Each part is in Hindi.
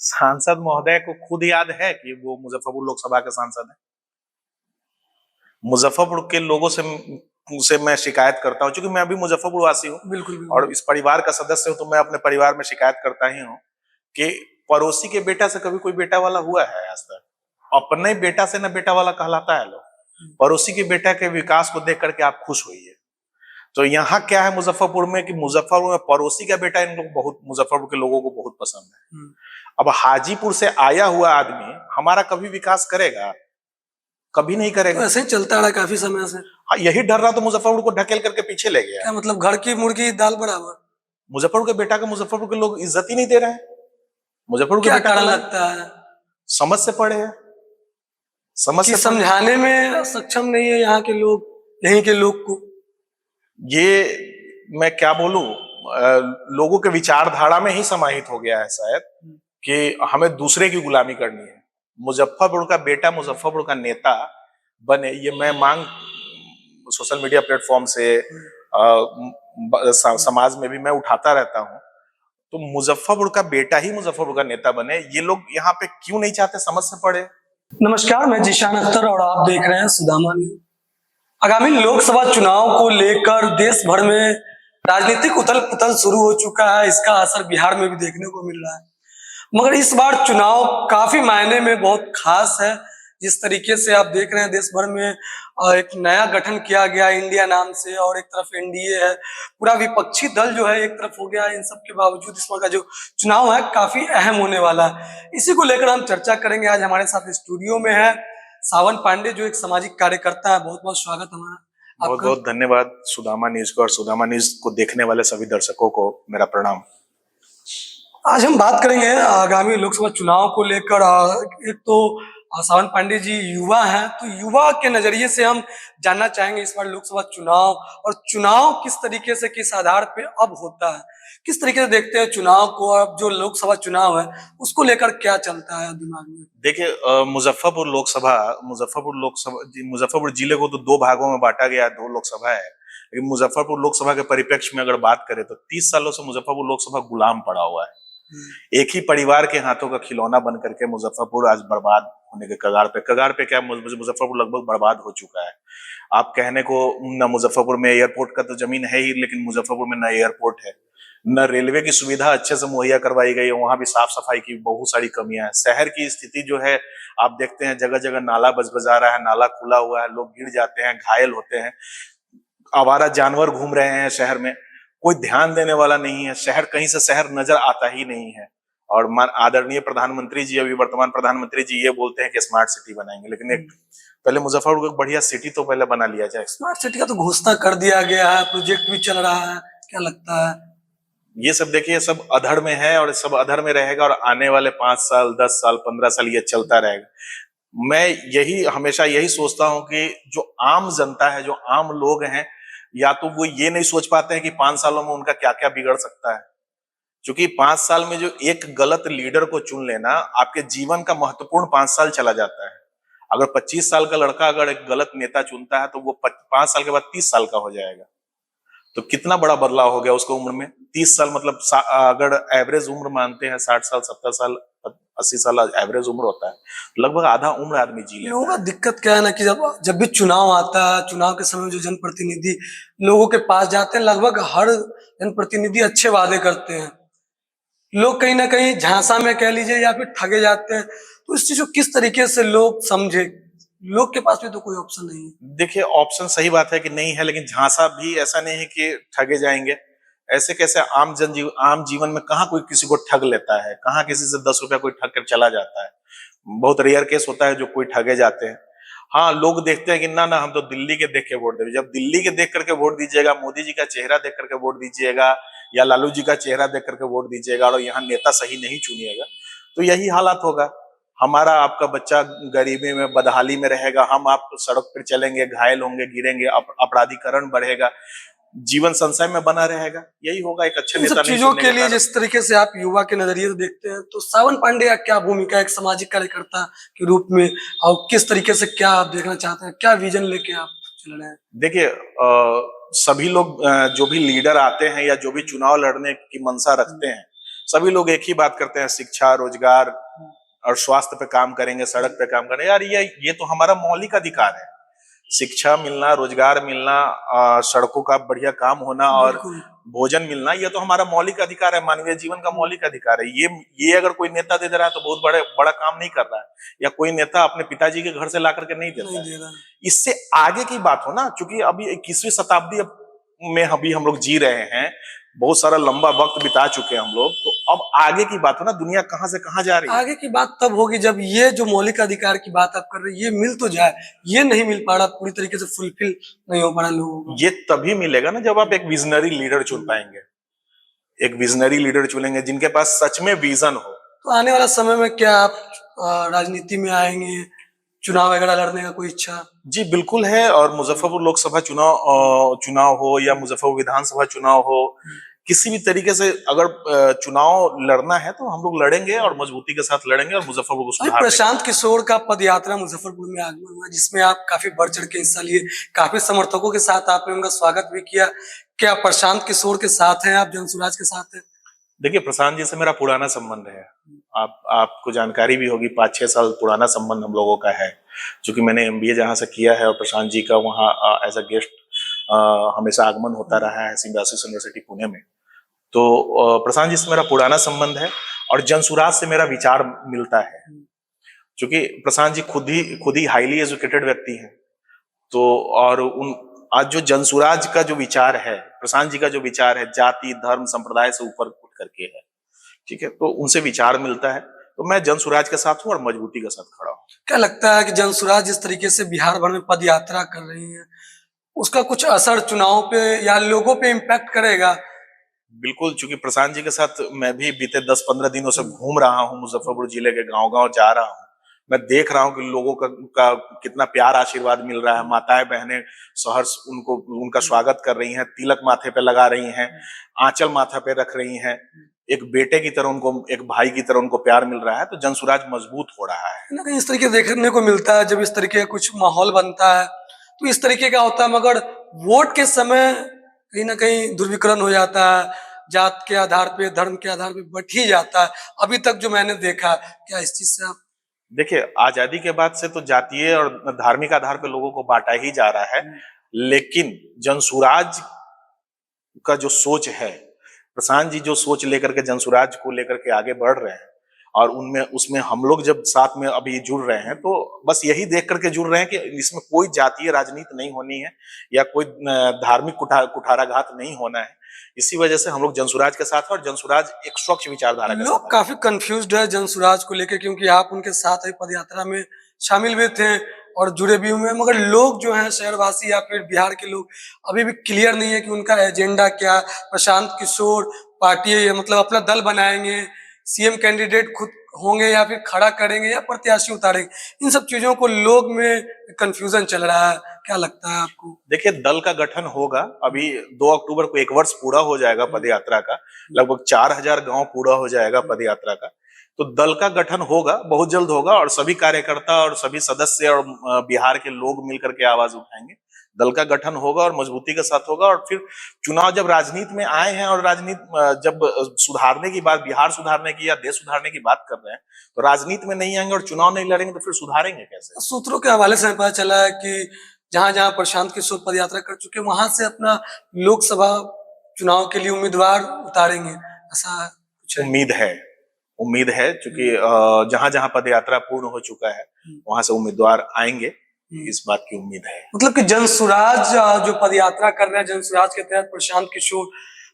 सांसद महोदय को खुद याद है कि वो मुजफ्फरपुर लोकसभा के सांसद हैं। मुजफ्फरपुर के लोगों से मैं शिकायत करता हूँ, क्योंकि मैं अभी मुजफ्फरपुर वासी हूँ। बिल्कुल बिल्कुल। और इस परिवार का सदस्य हूँ, तो मैं अपने परिवार में शिकायत करता ही हूँ कि पड़ोसी के बेटा से कभी कोई बेटा वाला हुआ है आज तक? अपने बेटा से ना बेटा वाला कहलाता है लोग। पड़ोसी के बेटा के विकास को देख करके आप खुश होइए। तो यहाँ क्या है मुजफ्फरपुर में कि मुजफ्फरपुर में पड़ोसी का बेटा इन लोग बहुत, मुजफ्फरपुर के लोगों को बहुत पसंद है। अब हाजीपुर से आया हुआ आदमी हमारा कभी विकास करेगा? कभी नहीं करेगा। तो ऐसे ही चलता रहा काफी समय से। हाँ, यही डर रहा तो मुजफ्फरपुर को ढकेल करके पीछे ले गया। क्या मतलब घर की मुर्गी दाल बराबर? मुजफ्फरपुर के बेटा का मुजफ्फरपुर के लोग इज्जत ही नहीं दे रहे हैं। मुजफ्फरपुर के क्या बेटा कारण का लगता है? समझ से पड़े हैं, समझ कि से पड़े। समझाने में सक्षम नहीं है यहाँ के लोग, यहीं के लोग को। ये मैं क्या बोलूं, लोगों के विचारधारा में ही समाहित हो गया है शायद कि हमें दूसरे की गुलामी करनी है। मुजफ्फरपुर का बेटा मुजफ्फरपुर का नेता बने, ये मैं मांग सोशल मीडिया प्लेटफॉर्म से समाज में भी मैं उठाता रहता हूं। तो मुजफ्फरपुर का बेटा ही मुजफ्फरपुर का नेता बने, ये लोग यहाँ पे क्यों नहीं चाहते, समझ से पड़े। नमस्कार, मैं जीशान अख्तर और आप देख रहे हैं सुदामा न्यूज। आगामी लोकसभा चुनाव को लेकर देश भर में राजनीतिक उथल पुथल शुरू हो चुका है। इसका असर बिहार में भी देखने को मिल रहा है, मगर इस बार चुनाव काफी मायने में बहुत खास है। जिस तरीके से आप देख रहे हैं देश भर में एक नया गठन किया गया इंडिया नाम से, और एक तरफ एनडीए है, पूरा विपक्षी दल जो है एक तरफ हो गया। इन सब के बावजूद इस बार का जो चुनाव है काफी अहम होने वाला है। इसी को लेकर हम चर्चा करेंगे। आज हमारे साथ स्टूडियो में है सावन पांडे, जो एक सामाजिक कार्यकर्ता है। बहुत बहुत स्वागत हमारा। बहुत बहुत धन्यवाद सुदामा न्यूज को, और सुदामा न्यूज को देखने वाले सभी दर्शकों को मेरा प्रणाम। आज हम बात करेंगे आगामी लोकसभा चुनाव को लेकर। एक तो सावन पांडे जी युवा हैं, तो युवा के नजरिए से हम जानना चाहेंगे इस बार लोकसभा चुनाव, और चुनाव किस तरीके से, किस आधार पे अब होता है, किस तरीके से देखते हैं चुनाव को। अब जो लोकसभा चुनाव है उसको लेकर क्या चलता है दिमाग में? देखिए, मुजफ्फरपुर जिले को तो दो भागों में बांटा गया है, दो लोकसभा है। लेकिन मुजफ्फरपुर लोकसभा के परिप्रेक्ष्य में अगर बात करें तो 30 सालों से मुजफ्फरपुर लोकसभा गुलाम पड़ा हुआ है। एक ही परिवार के हाथों का खिलौना बन करके मुजफ्फरपुर आज बर्बाद होने के कगार पे क्या मुजफ्फरपुर लगभग बर्बाद हो चुका है। आप कहने को न मुजफ्फरपुर में एयरपोर्ट का तो जमीन है ही, लेकिन मुजफ्फरपुर में न एयरपोर्ट है, न रेलवे की सुविधा अच्छे से मुहैया करवाई गई है। वहां भी साफ सफाई की बहुत सारी कमियां हैं। शहर की स्थिति जो है, आप देखते हैं जगह जगह नाला बजबजा रहा है, नाला खुला हुआ है, लोग गिर जाते हैं, घायल होते हैं, आवारा जानवर घूम रहे हैं शहर में, कोई ध्यान देने वाला नहीं है। शहर कहीं से शहर नजर आता ही नहीं है। और आदरणीय प्रधानमंत्री जी, अभी वर्तमान प्रधानमंत्री जी, ये बोलते हैं कि स्मार्ट सिटी बनाएंगे, लेकिन एक पहले मुजफ्फरपुर को एक बढ़िया सिटी तो पहले बना लिया जाए। स्मार्ट सिटी का तो घोषणा कर दिया गया है, प्रोजेक्ट भी चल रहा है, क्या लगता है? ये सब देखिए, सब अधर में है और सब अधर में रहेगा, और आने वाले 5 साल 10 साल 15 साल ये चलता रहेगा। मैं यही हमेशा यही सोचता हूं कि जो आम जनता है, जो आम लोग हैं, या तो वो ये नहीं सोच पाते हैं कि 5 सालों में उनका क्या क्या बिगड़ सकता है। क्योंकि 5 साल में जो एक गलत लीडर को चुन लेना, आपके जीवन का महत्वपूर्ण 5 साल चला जाता है। अगर 25 साल का लड़का अगर एक गलत नेता चुनता है तो वो 5 साल के बाद 30 साल का हो जाएगा। तो कितना बड़ा बदलाव हो गया उसको उम्र में। 30 साल मतलब अगर एवरेज उम्र मानते हैं 60 साल 70 साल 80 साल एवरेज उम्र होता है, लगभग आधा उम्र आदमी जी लेता है। लोगों का दिक्कत क्या है ना कि जब भी चुनाव आता है, चुनाव के समय जो जनप्रतिनिधि लोगों के पास जाते हैं, लगभग हर जनप्रतिनिधि अच्छे वादे करते हैं। लोग कहीं ना कहीं झांसा में कह लीजिए या फिर ठगे जाते हैं। तो इस चीज को किस तरीके से लोग समझे? लोग के पास भी तो कोई ऑप्शन नहीं है। देखिए, ऑप्शन सही बात है कि नहीं है, लेकिन झांसा भी ऐसा नहीं है कि ठगे जाएंगे। ऐसे कैसे आम जीवन में कहाँ कोई किसी को ठग लेता है, कहाँ किसी से 10 रुपया कोई ठग कर चला जाता है। बहुत रेयर केस होता है जो कोई ठगे जाते हैं। हाँ, लोग देखते हैं कि ना ना, हम तो दिल्ली के देख के वोट देंगे। जब दिल्ली के देख करके वोट दीजिएगा, मोदी जी का चेहरा देख करके वोट दीजिएगा, या लालू जी का चेहरा देख करके वोट दीजिएगा, और यहाँ नेता सही नहीं चुनिएगा, तो यही हालात होगा। हमारा आपका बच्चा गरीबी में, बदहाली में रहेगा, हम आप सड़क पर चलेंगे, घायल होंगे, गिरेंगे, अपराधीकरण बढ़ेगा, जीवन संशय में बना रहेगा। यही होगा एक अच्छे नेता नहीं चीजों के लिए। जिस तरीके से आप युवा के नजरिए से देखते हैं, तो सावन पांडे का क्या भूमिका है एक सामाजिक कार्यकर्ता के रूप में, और किस तरीके से क्या आप देखना चाहते हैं, क्या विजन लेके आप चल रहे हैं? देखिए, सभी लोग जो भी लीडर आते हैं या जो भी चुनाव लड़ने की मंशा रखते हैं, सभी लोग एक ही बात करते हैं, शिक्षा, रोजगार और स्वास्थ्य पे काम करेंगे, सड़क पे काम करेंगे। यार ये तो हमारा मौलिक अधिकार है। शिक्षा मिलना, रोजगार मिलना, सड़कों का बढ़िया काम होना और बिल्कुल। भोजन मिलना, ये तो हमारा मौलिक अधिकार है, मानवीय जीवन का मौलिक अधिकार है। ये अगर कोई नेता दे रहा है तो बहुत बड़ा काम नहीं कर रहा है, या कोई नेता अपने पिताजी के घर से ला करके नहीं देता नहीं है। दे रहा। इससे आगे की बात हो ना, क्योंकि अभी 21वीं शताब्दी में अभी हम लोग जी रहे हैं, बहुत सारा लंबा वक्त बिता चुके हैं हम लोग, तो अब आगे की बात हो ना, दुनिया कहां से कहां जा रही है। आगे की बात तब होगी जब ये जो मौलिक अधिकार की बात आप कर रहे हैं ये मिल तो जाए। ये नहीं मिल पा रहा, पूरी तरीके से फुलफिल नहीं हो पा रहा लोगों को। ये तभी मिलेगा ना जब आप एक विजनरी लीडर चुन पाएंगे, एक विजनरी लीडर चुनेंगे जिनके पास सच में विजन हो। तो आने वाला समय में क्या आप राजनीति में आएंगे, चुनाव वगैरह लड़ने का कोई इच्छा? जी बिल्कुल है, और मुजफ्फरपुर लोकसभा चुनाव हो या मुजफ्फरपुर विधानसभा चुनाव हो, किसी भी तरीके से अगर चुनाव लड़ना है तो हम लोग लड़ेंगे और मजबूती के साथ लड़ेंगे और मुजफ्फरपुर को अभी सुधारने प्रशांत किशोर का पदयात्रा मुजफ्फरपुर में आगमन हुआ, जिसमें आप काफी बढ़ चढ़ के हिस्सा लिए, काफी समर्थकों के साथ आपने उनका स्वागत भी किया। क्या प्रशांत किशोर के साथ हैं आप, जनसुराज के साथ हैं? देखिए, प्रशांत जी से मेरा पुराना संबंध है। आपको जानकारी भी होगी, 5-6 साल पुराना संबंध हम लोगों का है, क्योंकि मैंने एमबीए जहां से किया है और प्रशांत जी का वहाँ एज अ गेस्ट हमेशा आगमन होता रहा है सिम्बायोसिस यूनिवर्सिटी पुणे में। तो प्रशांत जी से मेरा पुराना संबंध है और जनसुराज से मेरा विचार मिलता है, क्योंकि प्रशांत जी खुद ही हाईली एजुकेटेड व्यक्ति हैं। तो और आज जो जनसुराज का जो विचार है, प्रशांत जी का जो विचार है, जाति धर्म संप्रदाय से ऊपर उठ करके है, ठीक है, तो उनसे विचार मिलता है। तो मैं जनसुराज के साथ हूँ और मजबूती के साथ खड़ा हूँ। क्या लगता है कि जनसुराज जिस तरीके से बिहार भर में पद यात्रा कर रही है, उसका कुछ असर चुनाव पे या लोगों पे इम्पैक्ट करेगा? बिल्कुल, चूंकि प्रशांत जी के साथ मैं भी बीते 10-15 दिनों से घूम रहा हूँ, मुजफ्फरपुर जिले के गांव-गांव जा रहा हूँ। मैं देख रहा हूँ कि लोगों का कितना प्यार आशीर्वाद मिल रहा है। माताएं बहनें सहर्ष उनका स्वागत कर रही हैं, तिलक माथे पे लगा रही हैं, आंचल माथा पे रख रही हैं। एक बेटे की तरह उनको, एक भाई की तरह उनको प्यार मिल रहा है। तो जनसुराज मजबूत हो रहा है। ना कहीं इस तरीके देखने को मिलता है, जब इस तरीके का कुछ माहौल बनता है तो इस तरीके का होता है, मगर वोट के समय कहीं ना कहीं ध्रुवीकरण हो जाता है, जात के आधार पे, धर्म के आधार पे बट ही जाता है। अभी तक जो मैंने देखा, क्या इस चीज से आप? देखिए, आजादी के बाद से तो जातीय और धार्मिक आधार पे लोगों को बांटा ही जा रहा है, लेकिन जनसुराज का जो सोच है, प्रशांत जी जो सोच लेकर के जनसुराज को लेकर के आगे बढ़ रहे हैं, और उसमें हम लोग जब साथ में अभी जुड़ रहे हैं, तो बस यही देख करके जुड़ रहे हैं कि इसमें कोई जातीय राजनीति नहीं होनी है या कोई धार्मिक कुठाराघात नहीं होना है। इसी वजह से हम लोग जनसुराज के साथ हैं और जनसुराज एक स्वच्छ विचारधारा के साथ लोग है। काफी कंफ्यूज्ड है जनसुराज को लेकर, क्योंकि आप उनके साथ ही पदयात्रा में शामिल भी थे और जुड़े भी हुए हैं, मगर लोग जो हैं शहरवासी या फिर बिहार के लोग अभी भी क्लियर नहीं है कि उनका एजेंडा क्या। प्रशांत किशोर पार्टी मतलब अपना दल बनाएंगे, सीएम कैंडिडेट खुद होंगे या फिर खड़ा करेंगे या प्रत्याशी उतारेंगे, इन सब चीजों को लोग में कंफ्यूजन चल रहा है। क्या लगता है आपको? देखिए, दल का गठन होगा। अभी 2 अक्टूबर को 1 वर्ष पूरा हो जाएगा पदयात्रा का, लगभग 4000 गांव पूरा हो जाएगा पदयात्रा का। तो दल का गठन होगा, बहुत जल्द होगा, और सभी कार्यकर्ता और सभी सदस्य और बिहार के लोग मिलकर के आवाज उठाएंगे। दल का गठन होगा और मजबूती के साथ होगा। और फिर चुनाव जब राजनीति में आए हैं और राजनीति जब सुधारने की बात, बिहार सुधारने की या देश सुधारने की बात कर रहे हैं, तो राजनीति में नहीं आएंगे और चुनाव नहीं लड़ेंगे तो फिर सुधारेंगे कैसे? सूत्रों के हवाले से पता चला है कि जहां जहां प्रशांत किशोर पदयात्रा कर चुके हैं, वहां से अपना लोकसभा चुनाव के लिए उम्मीदवार उतारेंगे, ऐसा कुछ है? उम्मीद है, क्योंकि जहां जहां पदयात्रा पूर्ण हो चुका है वहां से उम्मीदवार आएंगे, इस बात की उम्मीद है। मतलब कि जनसुराज जो पदयात्रा कर रहे हैं, जनसुराज के तहत प्रशांत किशोर,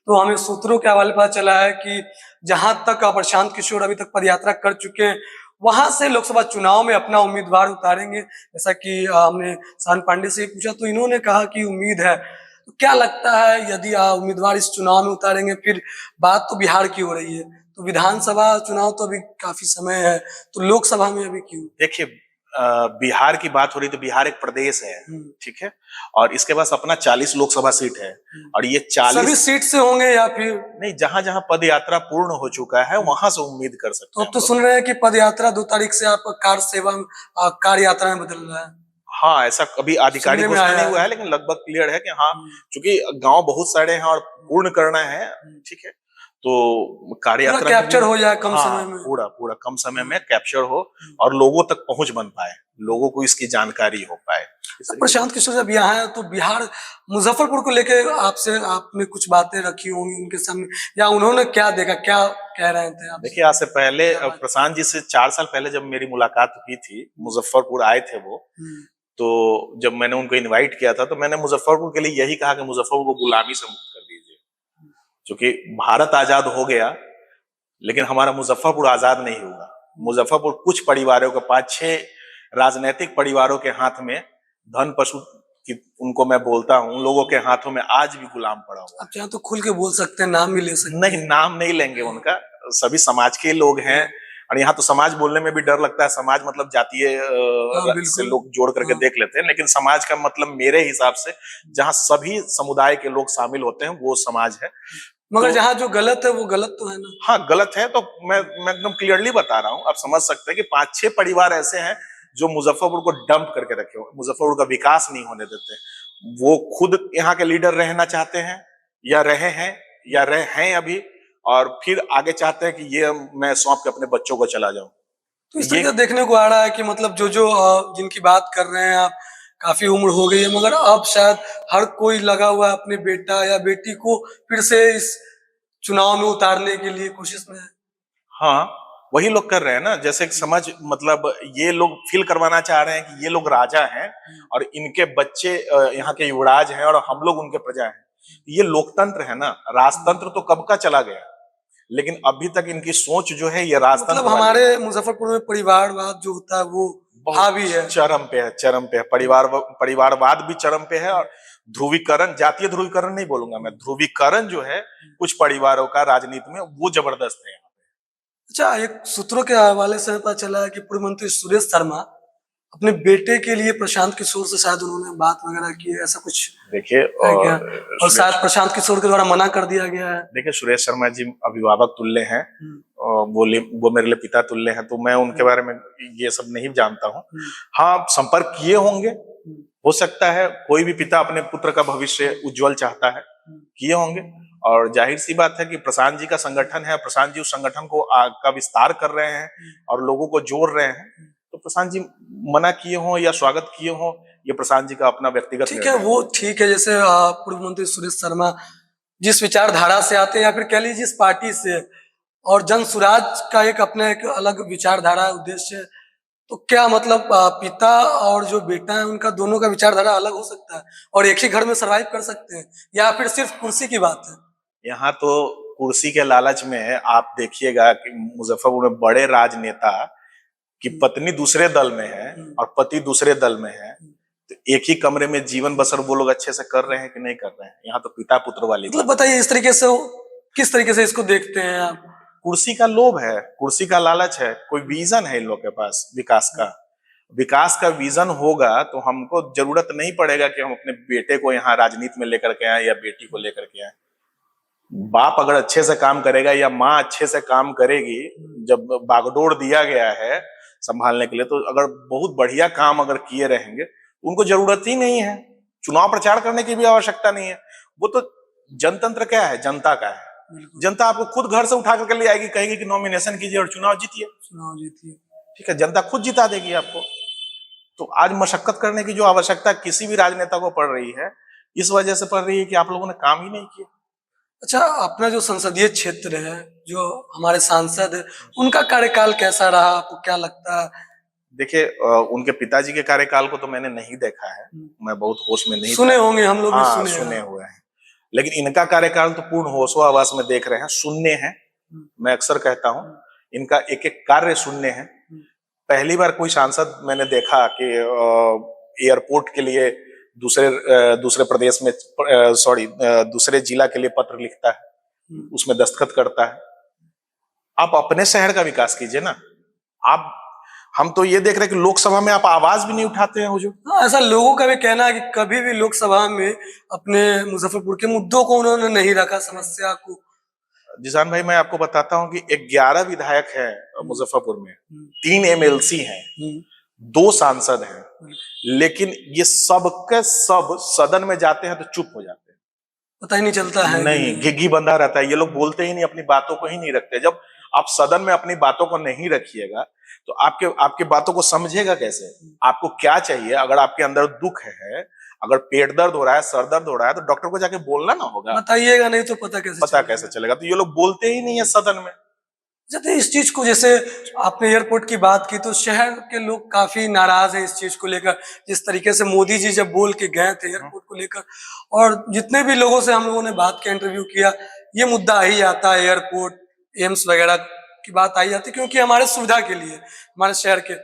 तो हमें सूत्रों के हवाले पता चला है कि जहां तक प्रशांत किशोर अभी तक पदयात्रा कर चुके हैं, वहां से लोकसभा चुनाव में अपना उम्मीदवार उतारेंगे। जैसा कि हमने सान पांडे से पूछा तो इन्होंने कहा कि उम्मीद है। तो क्या लगता है, यदि उम्मीदवार इस चुनाव में उतारेंगे, फिर बात तो बिहार की हो रही है, तो विधानसभा चुनाव तो अभी काफी समय है, तो लोकसभा में अभी क्यों? देखिए, बिहार की बात हो रही तो बिहार एक प्रदेश है, ठीक है, और इसके पास अपना 40 लोकसभा सीट है, और ये 40 सभी सीट से होंगे या फिर? नहीं, जहां जहां पद यात्रा पूर्ण हो चुका है वहां से उम्मीद कर सकते तो हैं अब तो हम लोग। सुन रहे हैं कि पद यात्रा 2 तारीख से आपका कार सेवा कार यात्रा में बदल रहा है। हाँ, ऐसा अभी आधिकारिक सुनने में घोषणा आया नहीं है। हुआ है, लेकिन लगभग क्लियर है कि हाँ, क्योंकि गांव बहुत सारे हैं और पूर्ण करना है, ठीक है, तो कार्य पूरा यात्रा में कैप्चर भी हो जाए कम हाँ समय में। पूरा पूरा कम समय में कैप्चर हो और लोगों तक पहुंच बन पाए, लोगों को इसकी जानकारी हो पाए। इस तरीके प्रशांत किशोर जब यहाँ है तो बिहार मुजफ्फरपुर को लेके आपसे आपने कुछ बातें रखी होंगी उनके सामने, या उन्होंने क्या देखा, क्या कह रहे थे आपसे? देखिए, आज से पहले क्या बात- प्रशांत जी से 4 साल पहले जब मेरी मुलाकात हुई थी, मुजफ्फरपुर आए थे वो। हम्म, तो जब मैंने उनको इनवाइट किया था तो मैंने मुजफ्फरपुर के लिए यही कहा कि मुजफ्फरपुर को गुलामी से मुक्त कर दीजिए, क्योंकि भारत आजाद हो गया लेकिन हमारा मुजफ्फरपुर आजाद नहीं हुआ। मुजफ्फरपुर कुछ परिवारों के 5-6 राजनीतिक परिवारों के हाथ में, धन पशु की उनको मैं बोलता हूँ, उन लोगों के हाथों में आज भी गुलाम पड़ा हुआ आप चाहे तो खुल के बोल सकते हैं, नाम भी ले है। सकते नहीं, नाम नहीं लेंगे उनका, सभी समाज के लोग हैं। और यहाँ तो समाज बोलने में भी डर लगता है, समाज मतलब जातीय हाँ से बिल्कुल। लोग जोड़ करके हाँ। देख लेते हैं, लेकिन समाज का मतलब मेरे हिसाब से जहाँ सभी समुदाय के लोग शामिल होते हैं वो समाज है। मगर तो जहाँ जो गलत है वो गलत तो है ना। हाँ, गलत है तो मैं एकदम क्लियरली बता रहा हूँ, आप समझ सकते हैं कि 5-6 परिवार ऐसे हैं जो मुजफ्फरपुर को डंप करके रखे हुए, मुजफ्फरपुर का विकास नहीं होने देते। वो खुद यहाँ के लीडर रहना चाहते हैं या रहे हैं या रहे हैं अभी, और फिर आगे चाहते हैं कि ये मैं सौंप के अपने बच्चों को चला जाऊं। तो इस ये तरीके देखने को आ रहा है कि मतलब जो जो जिनकी बात कर रहे हैं आप, काफी उम्र हो गई है मगर अब शायद हर कोई लगा हुआ है अपने बेटा या बेटी को फिर से इस चुनाव में उतारने के लिए कोशिश में है। हाँ, वही लोग कर रहे हैं ना, जैसे कि समझ मतलब ये लोग फील करवाना चाह रहे हैं कि ये लोग राजा हैं और इनके बच्चे यहाँ के युवराज हैं और हम लोग उनके प्रजा हैं। ये लोकतंत्र है ना, राजतंत्र तो कब का चला गया, लेकिन अभी तक इनकी सोच जो है ये मतलब राजतंत्र वाली है। हमारे मुजफ्फरपुर में परिवारवाद जो होता है वो हावी है। चरम पे है, चरम पे है। परिवारवाद भी चरम पे है, और ध्रुवीकरण, जातीय ध्रुवीकरण नहीं बोलूंगा मैं, ध्रुवीकरण जो है कुछ परिवारों का राजनीति में वो जबरदस्त है। अच्छा, एक सूत्रों के हवाले से पता चला है कि पूर्व मंत्री सुरेश शर्मा अपने बेटे के लिए प्रशांत किशोर से शायद उन्होंने बात वगैरह की है, ऐसा कुछ देखिए, है क्या? और शायद प्रशांत किशोर के द्वारा मना कर दिया गया है। देखिए, सुरेश शर्मा जी अभिभावक तुल्य हैं, और वो मेरे लिए पिता तुल्य हैं, तो मैं उनके बारे में ये सब नहीं जानता हूँ। हाँ, संपर्क किए होंगे, हो सकता है कोई भी पिता अपने पुत्र का भविष्य उज्जवल चाहता है, किए होंगे। और जाहिर सी बात है कि प्रशांत जी का संगठन है, प्रशांत जी उस संगठन को का विस्तार कर रहे हैं और लोगों को जोड़ रहे हैं, तो प्रशांत जी मना किए हों या स्वागत किए हों, ये प्रशांत जी का अपना व्यक्तिगत ठीक है, निर्णय वो ठीक है। जैसे पूर्व मंत्री सुरेश शर्मा जिस विचारधारा से आते हैं या फिर कह लीजिए जिस पार्टी से, और जन सुराज का एक अपना एक अलग विचारधारा उद्देश्य है, तो क्या मतलब पिता और जो बेटा है उनका दोनों का विचारधारा अलग हो सकता है और एक ही घर में सरवाइव कर सकते हैं, या फिर सिर्फ कुर्सी की बात है? यहाँ तो कुर्सी के लालच में आप देखिएगा कि मुजफ्फरपुर में बड़े राजनेता की पत्नी दूसरे दल में है और पति दूसरे दल में है, तो एक ही कमरे में जीवन बसर वो लोग अच्छे से कर रहे हैं कि नहीं कर रहे हैं? यहाँ तो पिता पुत्र वाली मतलब बात। बताइए इस तरीके से किस तरीके से इसको देखते हैं आप? कुर्सी का लोभ है, कुर्सी का लालच है, कोई विजन है इन लोग के पास विकास का? विकास का विजन होगा तो हमको जरूरत नहीं पड़ेगा कि हम अपने बेटे को यहाँ राजनीति में लेकर के आए या बेटी को लेकर के आए। बाप अगर अच्छे से काम करेगा या माँ अच्छे से काम करेगी, जब बागडोर दिया गया है संभालने के लिए, तो अगर बहुत बढ़िया काम अगर किए रहेंगे, उनको जरूरत ही नहीं है, चुनाव प्रचार करने की भी आवश्यकता नहीं है। वो तो जनतंत्र क्या है, जनता का है। जनता आपको खुद घर से उठा करके ले आएगी, कहेगी कि नॉमिनेशन कीजिए और चुनाव जीतिए। चुनाव जीतिए। ठीक है, जनता खुद जिता देगी आपको। तो आज मशक्कत करने की जो आवश्यकता किसी भी राजनेता को पड़ रही है, इस वजह से पड़ रही है कि आप लोगों ने काम ही नहीं किया। अच्छा, अपना जो संसदीय क्षेत्र है, जो हमारे सांसद है, उनका कार्यकाल कैसा रहा, आपको क्या लगता है? देखिए, उनके पिताजी के कार्यकाल को तो मैंने नहीं देखा है, मैं बहुत होश में नहीं सुने था। होंगे, हम लोग भी हाँ, सुने सुने हैं। हुए हैं, लेकिन इनका कार्यकाल तो पूर्ण होशो आवास में देख रहे हैं, सुनने हैं। मैं अक्सर कहता हूँ इनका एक एक कार्य सुनने हैं। पहली बार कोई सांसद मैंने देखा कि एयरपोर्ट के लिए दूसरे प्रदेश में, सॉरी, दूसरे जिला के लिए पत्र लिखता है, उसमें दस्तखत करता है। आप अपने शहर का विकास कीजिए ना। आप हम तो ये देख रहे हैं कि लोकसभा में आप आवाज भी नहीं उठाते हैं हुजूर। हाँ, ऐसा लोगों का भी कहना है कि कभी भी लोकसभा में अपने मुजफ्फरपुर के मुद्दों को उन्होंने नहीं रखा, समस्या को। जिसान भाई, मैं आपको बताता हूं कि 11 विधायक हैं मुजफ्फरपुर में, 3 एमएलसी हैं, 2 सांसद हैं, लेकिन ये सब के सब सदन में जाते हैं तो चुप हो जाते हैं। पता ही नहीं चलता है नहीं, घिघी बंधा रहता है, ये लोग बोलते ही नहीं, अपनी बातों को ही नहीं रखते। जब आप सदन में अपनी बातों को नहीं रखिएगा तो आपके आपके बातों को समझेगा कैसे? आपको क्या चाहिए? अगर आपके अंदर दुख है, अगर पेट दर्द हो रहा है, सर दर्द हो रहा है, तो डॉक्टर को जाके बोलना ना होगा। बताइएगा नहीं तो पता कैसे पता चलेगा? कैसे चलेगा? तो ये लोग बोलते ही नहीं है सदन में। जैसे इस चीज को, जैसे आपने एयरपोर्ट की बात की, तो शहर के लोग काफी नाराज हैं इस चीज को लेकर, जिस तरीके से मोदी जी जब बोल के गए थे एयरपोर्ट को लेकर। और जितने भी लोगों से हम लोगों ने बात किया, इंटरव्यू किया, ये मुद्दा आ ही आता है, एयरपोर्ट, एम्स वगैरह की बात आई जाती है, क्योंकि हमारे सुविधा के लिए, हमारे शहर के।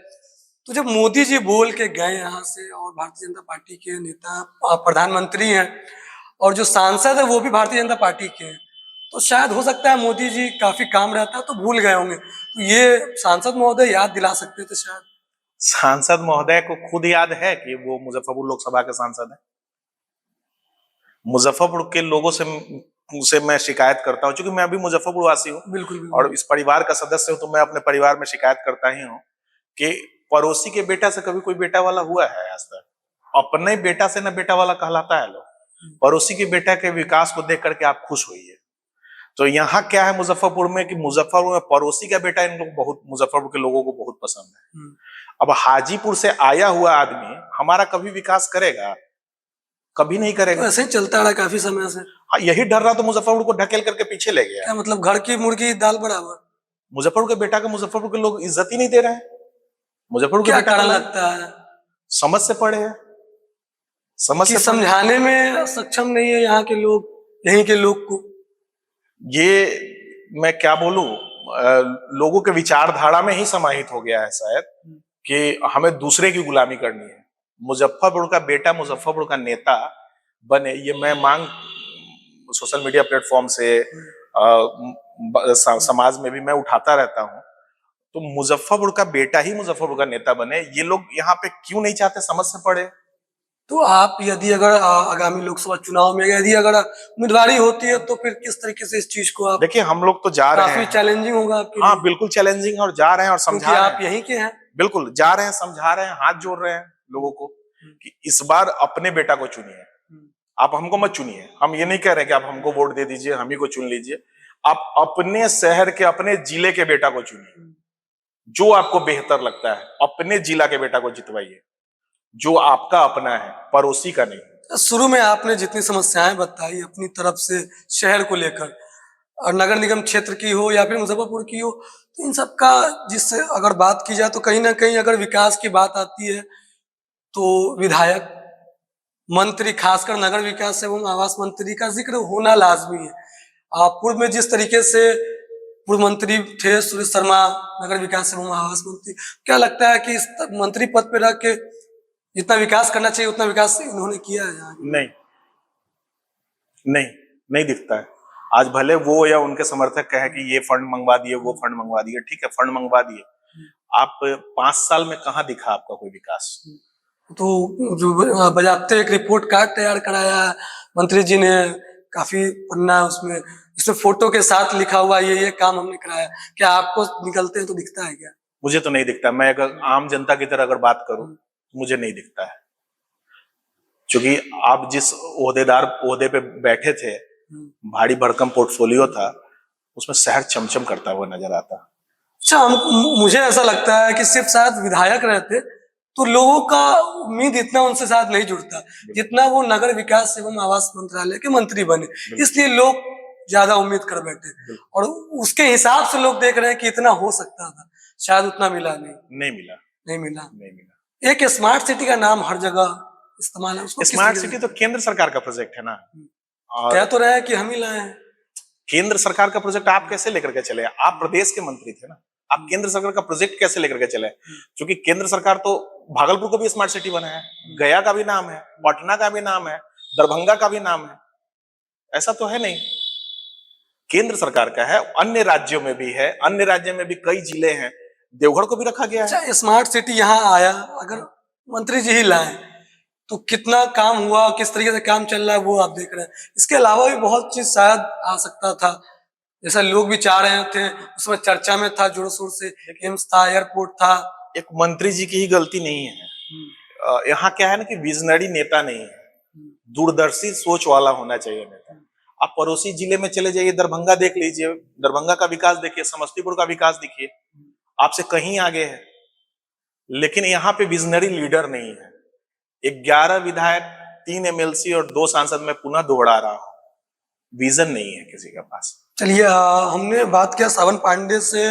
तो जब मोदी जी बोल के गए यहाँ से, और भारतीय जनता पार्टी के नेता, प्रधानमंत्री हैं, और जो सांसद है वो भी भारतीय जनता पार्टी के हैं, तो शायद हो सकता है मोदी जी काफी काम रहता है तो भूल गए होंगे, तो ये सांसद महोदय याद दिला सकते थे शायद। सांसद महोदय को खुद याद है कि वो मुजफ्फरपुर लोकसभा के सांसद है? मुजफ्फरपुर के लोगों से मैं शिकायत करता हूँ, क्योंकि मैं अभी मुजफ्फरपुर वासी हूँ बिल्कुल और इस परिवार का सदस्य हूँ, तो मैं अपने परिवार में शिकायत करता ही हूँ कि पड़ोसी के बेटा से कभी कोई बेटा वाला हुआ है आज तक? अपने बेटा से ना बेटा वाला कहलाता है लोग। पड़ोसी के बेटा के विकास को देख करके आप खुश होइए। तो यहाँ क्या है मुजफ्फरपुर में कि मुजफ्फरपुर में पड़ोसी का बेटा इन लोग बहुत, मुजफ्फरपुर के लोगों को बहुत पसंद है। अब हाजीपुर से आया हुआ आदमी हमारा कभी विकास करेगा? कभी नहीं करेगा। तो ऐसे ही चलता रहा काफी समय से। हाँ, यही डर रहा तो मुजफ्फरपुर को ढकेल करके पीछे ले गया। क्या मतलब घर की मुर्गी दाल बराबर? मुजफ्फरपुर के बेटा को मुजफ्फरपुर के लोग इज्जत ही नहीं दे रहे हैं। मुजफ्फरपुर के क्या बेटा कारण को लगता है समझ से पड़े हैं, समझ कि से पड़े। समझाने में सक्षम नहीं है यहाँ के लोग, यहीं के लोग को? ये मैं क्या बोलूं, लोगों के विचारधारा में ही समाहित हो गया है शायद कि हमें दूसरे की गुलामी करनी है। मुजफ्फरपुर का बेटा मुजफ्फरपुर का नेता बने, ये मैं मांग सोशल मीडिया प्लेटफॉर्म से समाज में भी मैं उठाता रहता हूं। तो मुजफ्फरपुर का बेटा ही मुजफ्फरपुर का नेता बने, ये लोग यहाँ पे क्यों नहीं चाहते? समझ से पड़े। तो आप यदि अगर आगामी लोकसभा चुनाव में यदि अगर उम्मीदवारी होती है, तो फिर किस तरीके से इस चीज को आप? देखिए, हम लोग तो जा रहे हैं, काफी चैलेंजिंग होगा आपके हाँ लिए। बिल्कुल चैलेंजिंग, और जा रहे हैं और समझा रहे आप हैं। यहीं के हैं। बिल्कुल जा रहे हैं, समझा रहे हैं, हाथ जोड़ रहे हैं लोगों को कि इस बार अपने बेटा को चुनिए। आप हमको मत चुनिए, हम ये नहीं कह रहे कि आप हमको वोट दे दीजिए, हम ही को चुन लीजिए। आप अपने शहर के, अपने जिले के बेटा को चुनिए, जो आपको बेहतर लगता है। अपने जिला के बेटा को जितवाइए, जो आपका अपना है, पड़ोसी का नहीं। शुरू में आपने जितनी समस्याएं बताई अपनी तरफ से शहर को लेकर, और नगर निगम क्षेत्र की हो या फिर मुजफ्फरपुर की हो, तो इन सब का जिससे अगर बात की जाए, तो कहीं ना कहीं अगर विकास की बात आती है तो विधायक, मंत्री, खासकर नगर विकास एवं आवास मंत्री का जिक्र होना लाजमी है। पूर्व में जिस तरीके से पूर्व मंत्री थे सुरेश शर्मा, नगर विकास एवं आवास मंत्री, क्या लगता है कि इस मंत्री पद पर रह के जितना विकास करना चाहिए उतना विकास इन्होंने किया है यहाँ? नहीं, नहीं, नहीं दिखता है। आज भले वो या उनके समर्थक कहे कि ये फंड मंगवा दिए, वो फंड मंगवा दिए, ठीक है, फंड मंगवा दिए। आप 5 साल में कहाँ दिखा आपका कोई विकास? तो जो बजाते एक रिपोर्ट कार्ड तैयार कराया मंत्री जी ने, काफी पन्ना है उसमें, इसमें फोटो के साथ लिखा हुआ ये काम हमने कराया। क्या आपको निकलते हैं तो दिखता है क्या? मुझे तो नहीं दिखता। मैं अगर आम जनता की तरह अगर बात करूं, मुझे नहीं दिखता है, क्योंकि आप जिस ओहदे पे बैठे थे, भारी भरकम पोर्टफोलियो था, उसमें शहर चमचम करता हुआ नजर आता। अच्छा, मुझे ऐसा लगता है कि सिर्फ शायद विधायक रहते तो लोगों का उम्मीद इतना उनसे साथ नहीं जुड़ता जितना वो नगर विकास एवं आवास मंत्रालय के मंत्री बने, इसलिए लोग ज्यादा उम्मीद कर बैठे, और उसके हिसाब से लोग देख रहे हैं कि इतना हो सकता था, शायद उतना मिला नहीं मिला। एक स्मार्ट सिटी का नाम हर जगह इस्तेमाल है, उसको स्मार्ट सिटी तो केंद्र सरकार का प्रोजेक्ट है ना। कह तो रहे हैं कि हम ही लाए हैं। केंद्र सरकार का प्रोजेक्ट आप कैसे लेकर के चले? आप प्रदेश के मंत्री थे ना, आप केंद्र सरकार का प्रोजेक्ट कैसे लेकर के चले? क्योंकि केंद्र सरकार तो भागलपुर को भी स्मार्ट सिटी बनाया है, गया का भी नाम है, पटना का भी नाम है, दरभंगा का भी नाम है, ऐसा तो है नहीं। केंद्र सरकार का है, अन्य राज्यों में भी है, अन्य राज्यों में भी कई जिले हैं, देवघर को भी रखा गया है। अच्छा, स्मार्ट सिटी यहाँ आया, अगर मंत्री जी ही लाए तो कितना काम हुआ, किस तरीके से काम चल रहा है वो आप देख रहे हैं। इसके अलावा भी बहुत चीज शायद आ सकता था, जैसा लोग भी चाह रहे थे, उसमें चर्चा में था जोर शोर से, एम्स था, एयरपोर्ट था। एक मंत्री जी की ही गलती नहीं है। यहाँ क्या है ना कि विजनरी नेता नहीं है, दूरदर्शी सोच वाला होना चाहिए नेता। आप पड़ोसी जिले में चले जाइए, दरभंगा देख लीजिए, दरभंगा का विकास देखिए, समस्तीपुर का विकास देखिए, आपसे कहीं आगे है। लेकिन यहाँ पे विजनरी लीडर नहीं है। 11 विधायक, 3 एमएलसी और 2 सांसद में पुनः दोहरा रहा हूं, विजन नहीं है किसी के पास। चलिए, हमने बात किया सावन पांडे से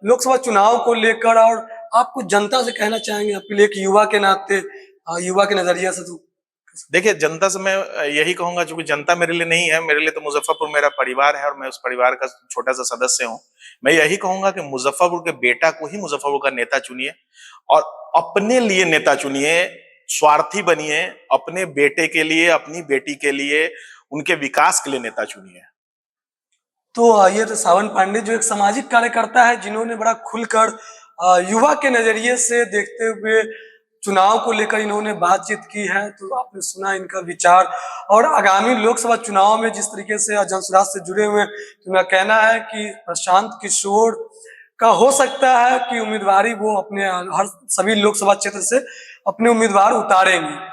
लोकसभा चुनाव को लेकर, और आप कुछ जनता से कहना चाहेंगे अपने एक युवा के नाते, युवा के नजरिया से? तो देखिए, जनता से मैं यही कहूंगा, क्योंकि जनता मेरे लिए नहीं है, मेरे लिए तो मुजफ्फरपुर मेरा परिवार है और मैं उस परिवार का छोटा सा सदस्य हूं। मैं यही कहूंगा कि मुजफ्फरपुर के बेटा को ही मुजफ्फरपुर का नेता चुनिए और अपने लिए नेता चुनिए, स्वार्थी बनिए, अपने बेटे के लिए, अपनी बेटी के लिए, उनके विकास के लिए नेता चुनिए। तो ये तो सावन पांडे जो एक सामाजिक कार्यकर्ता है, जिन्होंने बड़ा खुलकर युवा के नजरिए से देखते हुए चुनाव को लेकर इन्होंने बातचीत की है। तो आपने सुना इनका विचार, और आगामी लोकसभा चुनाव में जिस तरीके से जनसुराज से जुड़े हुए हैं, तो मेरा कहना है कि प्रशांत किशोर का हो सकता है कि उम्मीदवारी वो अपने हर सभी लोकसभा क्षेत्र से अपने उम्मीदवार उतारेंगे।